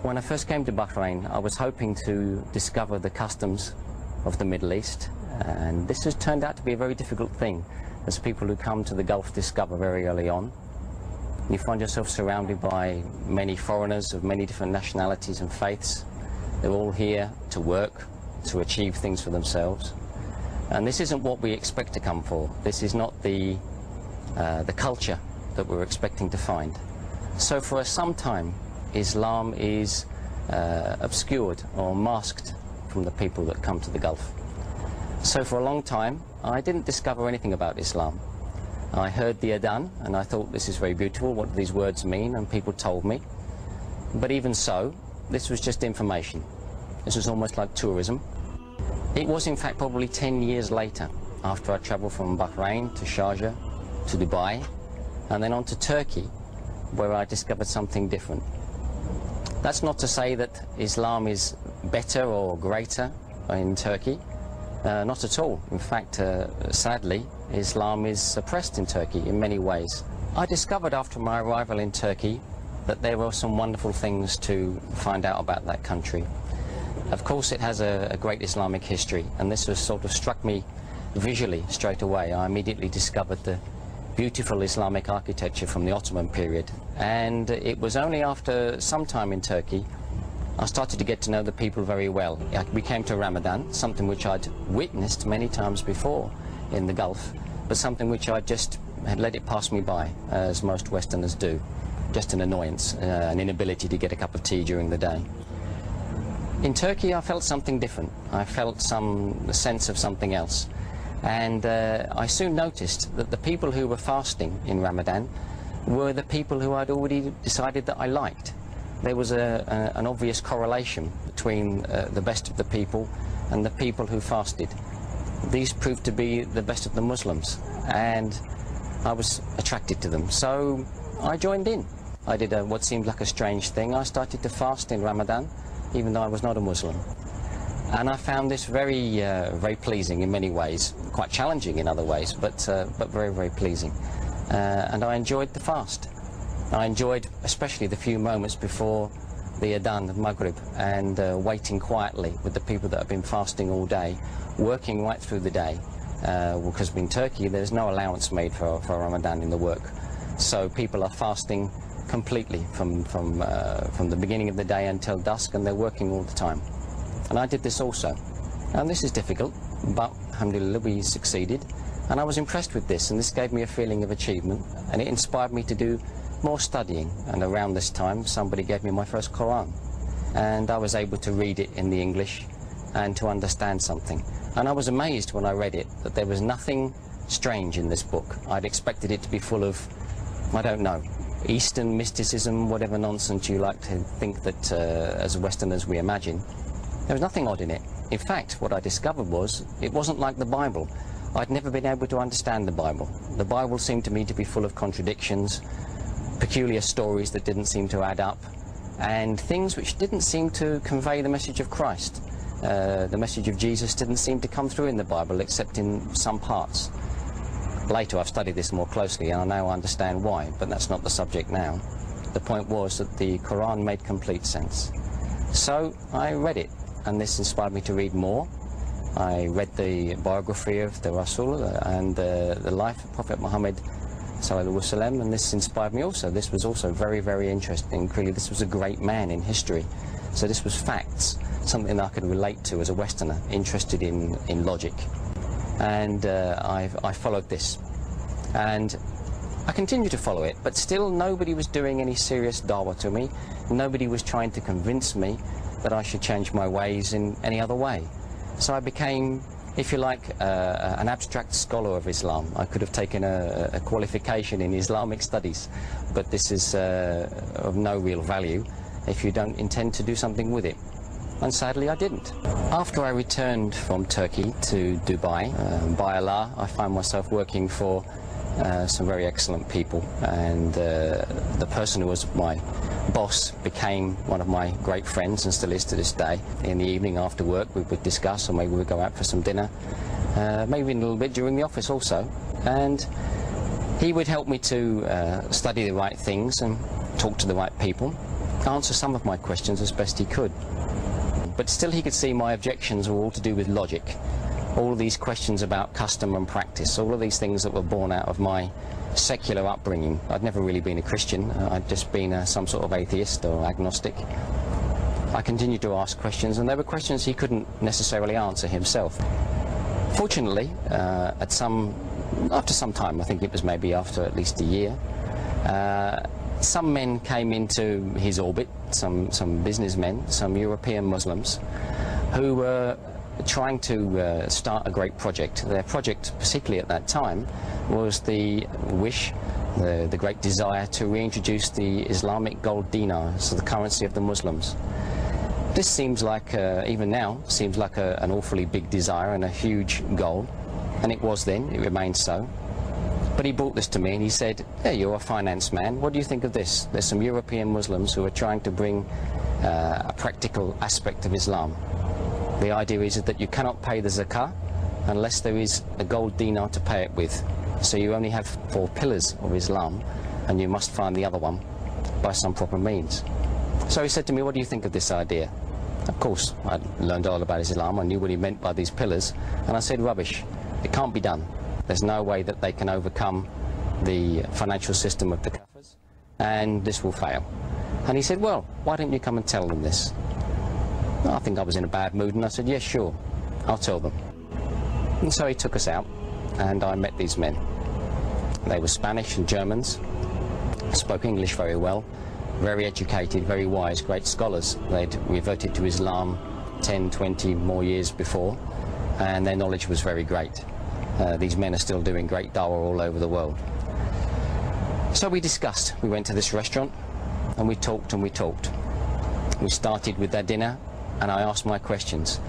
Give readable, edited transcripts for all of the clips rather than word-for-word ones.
When I first came to Bahrain, I was hoping to discover the customs of the Middle East, and this has turned out to be a very difficult thing, as people who come to the Gulf discover very early on. You find yourself surrounded by many foreigners of many different nationalities and faiths. They're all here to work, to achieve things for themselves. And this isn't what we expect to come for. This is not the culture that we're expecting to find. So for some time, Islam is obscured or masked from the people that come to the Gulf. So for a long time, I didn't discover anything about Islam. I heard the adhan and I thought, this is very beautiful, what do these words mean? And people told me. But even so, this was just information. This was almost like tourism. It was in fact probably 10 years later, after I travelled from Bahrain to Sharjah to Dubai and then on to Turkey, where I discovered something different. That's not to say that Islam is better or greater in Turkey. Not at all. In fact, sadly, Islam is suppressed in Turkey in many ways. I discovered after my arrival in Turkey that there were some wonderful things to find out about that country. Of course, it has a great Islamic history, and this has sort of struck me visually straight away. I immediately discovered the beautiful Islamic architecture from the Ottoman period, and it was only after some time in Turkey I started to get to know the people very well. We came to Ramadan, something which I'd witnessed many times before in the Gulf, but something which I just had let it pass me by, as most Westerners do. Just an annoyance, an inability to get a cup of tea during the day. In Turkey I felt something different. I felt some sense of something else. And I soon noticed that the people who were fasting in Ramadan were the people who I'd already decided that I liked. There was an obvious correlation between the best of the people and the people who fasted. These proved to be the best of the Muslims, and I was attracted to them. So I joined in. I did what seemed like a strange thing. I started to fast in Ramadan, even though I was not a Muslim. And I found this very pleasing in many ways, quite challenging in other ways, but very, very pleasing. And I enjoyed the fast. I enjoyed especially the few moments before the adhan of Maghrib and waiting quietly with the people that have been fasting all day, working right through the day. Because in Turkey there's no allowance made for Ramadan in the work. So people are fasting completely from the beginning of the day until dusk, and they're working all the time. And I did this also. And this is difficult, but alhamdulillah we succeeded. And I was impressed with this, and this gave me a feeling of achievement, and it inspired me to do more studying. And around this time somebody gave me my first Quran, and I was able to read it in the English and to understand something. And I was amazed when I read it that there was nothing strange in this book. I'd expected it to be full of, I don't know, Eastern mysticism, whatever nonsense you like to think that as Westerners we imagine. There was nothing odd in it. In fact, what I discovered was it wasn't like the Bible. I'd never been able to understand the Bible. The Bible seemed to me to be full of contradictions, peculiar stories that didn't seem to add up, and things which didn't seem to convey the message of Christ. The message of Jesus didn't seem to come through in the Bible except in some parts. Later I've studied this more closely and I now understand why, but that's not the subject now. The point was that the Quran made complete sense. So I read it, and this inspired me to read more. I read the biography of the Rasul and the life of Prophet Muhammad ﷺ, and this inspired me also. This was also very, very interesting. Clearly this was a great man in history. So this was facts, something that I could relate to as a Westerner, interested in logic. And I followed this. And I continued to follow it, but still nobody was doing any serious dawah to me. Nobody was trying to convince me that I should change my ways in any other way. So I became, if you like, an abstract scholar of Islam. I could have taken a qualification in Islamic studies, but this is of no real value if you don't intend to do something with it. And sadly I didn't. After I returned from Turkey to Dubai, by Allah, I found myself working for some very excellent people, and the person who was my boss became one of my great friends and still is to this day. In the evening after work we would discuss, or maybe we would go out for some dinner, maybe a little bit during the office also, and he would help me to study the right things and talk to the right people. answer some of my questions as best he could. But still he could see my objections were all to do with logic. All of these questions about custom and practice, all of these things that were born out of my secular upbringing. I'd never really been a Christian, I'd just been some sort of atheist or agnostic. I continued to ask questions, and they were questions he couldn't necessarily answer himself. Fortunately, after some time, I think it was maybe after at least a year, some men came into his orbit, some businessmen, some European Muslims, who were trying to start a great project. Their project, particularly at that time, was the wish, the great desire to reintroduce the Islamic gold dinar as the currency of the Muslims. This seems like, even now, seems like an awfully big desire and a huge goal, and it was then, it remains so. But he brought this to me and he said, "Hey, you're a finance man, what do you think of this? There's some European Muslims who are trying to bring a practical aspect of Islam. The idea is that you cannot pay the zakah unless there is a gold dinar to pay it with. So you only have 4 pillars of Islam, and you must find the other one by some proper means." So he said to me, "What do you think of this idea?" Of course, I'd learned all about Islam, I knew what he meant by these pillars, and I said, "Rubbish, it can't be done. There's no way that they can overcome the financial system of the Kafirs, and this will fail." And he said, "Well, why don't you come and tell them this?" I think I was in a bad mood, and I said, "Yes, sure, I'll tell them." And so he took us out, and I met these men. They were Spanish and Germans, spoke English very well, very educated, very wise, great scholars. They'd reverted to Islam 10, 20 more years before, and their knowledge was very great. These men are still doing great dawah all over the world. So we discussed. We went to this restaurant, and we talked and we talked. We started with their dinner, and I asked my questions.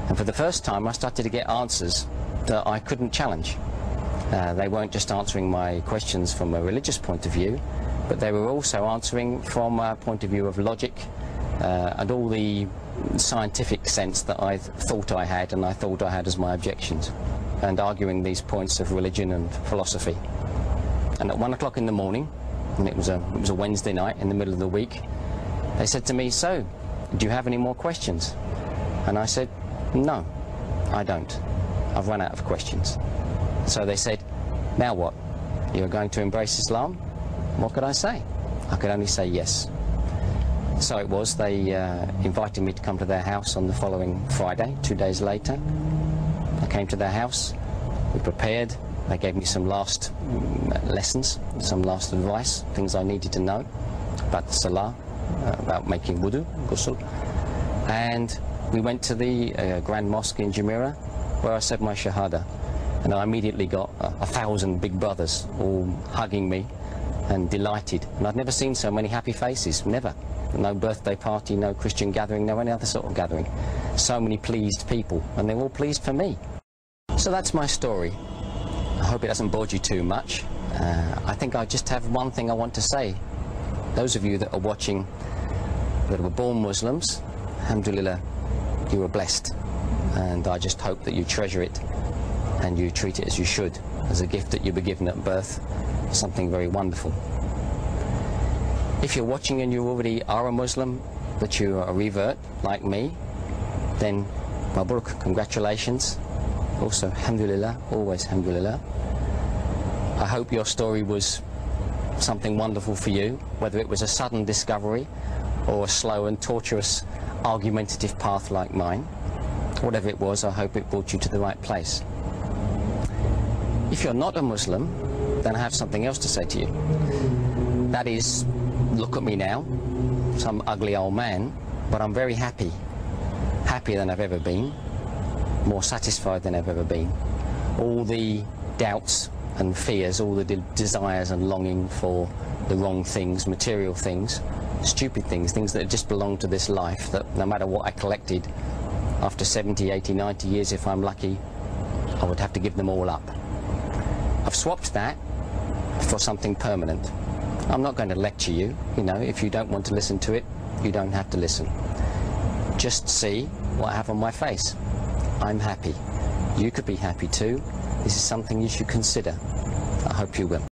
And for the first time, I started to get answers that I couldn't challenge. They weren't just answering my questions from a religious point of view, but they were also answering from a point of view of logic and all the scientific sense that I thought I had and I thought I had as my objections, and arguing these points of religion and philosophy. And at 1 o'clock in the morning, and it was a Wednesday night in the middle of the week, they said to me, "So, do you have any more questions?" And I said, "No, I don't. I've run out of questions." So they said, "Now what? You're going to embrace Islam?" What could I say? I could only say yes. So it was. They invited me to come to their house on the following Friday, 2 days later. I came to their house, we prepared, they gave me some last lessons, some last advice, things I needed to know about the salah, about making wudu, ghusl. And we went to the Grand Mosque in Jumeirah, where I said my shahada. And I immediately got 1,000 big brothers all hugging me and delighted. And I'd never seen so many happy faces, never. No birthday party, no Christian gathering, no any other sort of gathering. So many pleased people, and they're all pleased for me. So that's my story. I hope it hasn't bored you too much. I think I just have one thing I want to say. Those of you that are watching that were born Muslims, alhamdulillah, you were blessed. And I just hope that you treasure it and you treat it as you should, as a gift that you were given at birth, something very wonderful. If you're watching and you already are a Muslim, but you are a revert like me, then Mabruk, congratulations. Also, alhamdulillah, always alhamdulillah. I hope your story was something wonderful for you, whether it was a sudden discovery or a slow and tortuous argumentative path like mine. Whatever it was, I hope it brought you to the right place. If you're not a Muslim, then I have something else to say to you. That is, look at me now, some ugly old man, but I'm very happy. Happier than I've ever been, more satisfied than I've ever been. All the doubts and fears, all the desires and longing for the wrong things, material things, stupid things, things that just belong to this life, that no matter what I collected, after 70, 80, 90 years, if I'm lucky, I would have to give them all up. I've swapped that for something permanent. I'm not going to lecture you, you know, if you don't want to listen to it, you don't have to listen. Just see what I have on my face. I'm happy. You could be happy too. This is something you should consider. I hope you will.